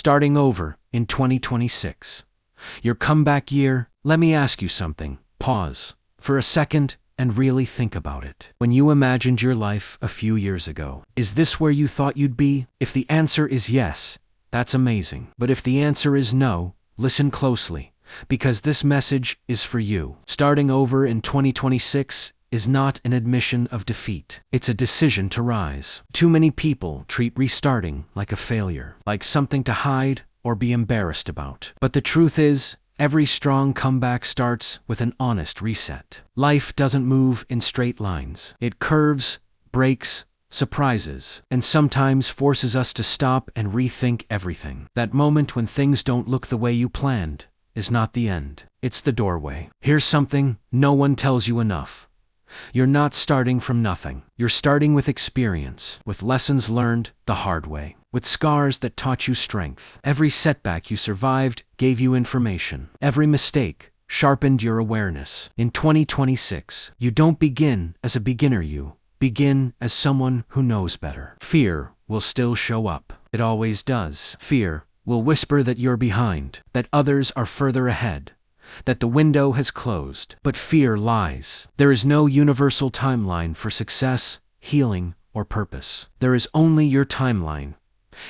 starting over in 2026. Your comeback year. Let me ask you something. Pause for a second and really think about it. When you imagined your life a few years ago, is this where you thought you'd be? If the answer is yes, that's amazing. But if the answer is no, listen closely, because this message is for you. Starting over in 2026 is not an admission of defeat. It's a decision to rise. Too many people treat restarting like a failure, like something to hide or be embarrassed about. But the truth is, every strong comeback starts with an honest reset. Life doesn't move in straight lines. It curves, breaks, surprises, and sometimes forces us to stop and rethink everything. That moment when things don't look the way you planned is not the end. It's the doorway. Here's something no one tells you enough. You're not starting from nothing. You're starting with experience, with lessons learned the hard way, with scars that taught you strength. Every setback you survived gave you information. Every mistake sharpened your awareness. In 2026, you don't begin as a beginner, you begin as someone who knows better. Fear will still show up. It always does. Fear will whisper that you're behind, that others are further ahead, that the window has closed. But fear lies. There is no universal timeline for success, healing, or purpose. There is only your timeline,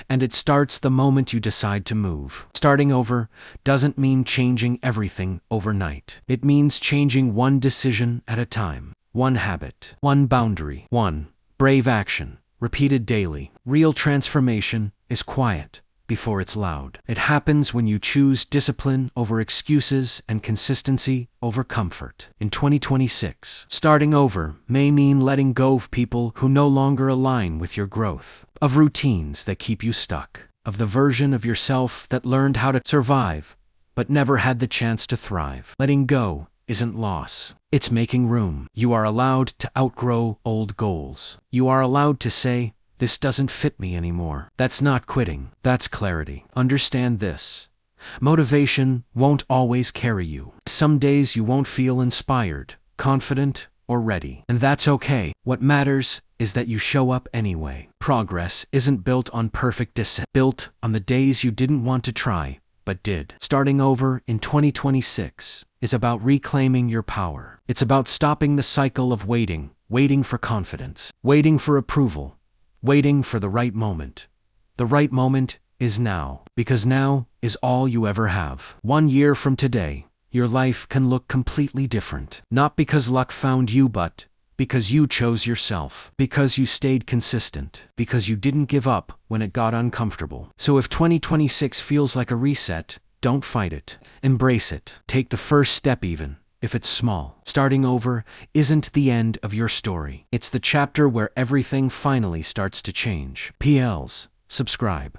and it starts the moment you decide to move. Starting over doesn't mean changing everything overnight. It means changing one decision at a time, one habit, one boundary, one brave action, repeated daily. Real transformation is quiet before it's loud. It happens when you choose discipline over excuses and consistency over comfort. In 2026, starting over may mean letting go of people who no longer align with your growth, of routines that keep you stuck, of the version of yourself that learned how to survive but never had the chance to thrive. Letting go isn't loss. It's making room. You are allowed to outgrow old goals. You are allowed to say, "This doesn't fit me anymore." That's not quitting. That's clarity. Understand this. Motivation won't always carry you. Some days you won't feel inspired, confident, or ready. And that's okay. What matters is that you show up anyway. Progress isn't built on perfect descent. Built on the days you didn't want to try, but did. Starting over in 2026 is about reclaiming your power. It's about stopping the cycle of waiting for confidence, waiting for approval, waiting for the right moment. The right moment is now, because now is all you ever have. 1 year from today, your life can look completely different. Not because luck found you, but because you chose yourself, because you stayed consistent, because you didn't give up when it got uncomfortable. So if 2026 feels like a reset, don't fight it. Embrace it. Take the first step, even if it's small. Starting over isn't the end of your story. It's the chapter where everything finally starts to change. PLs, subscribe.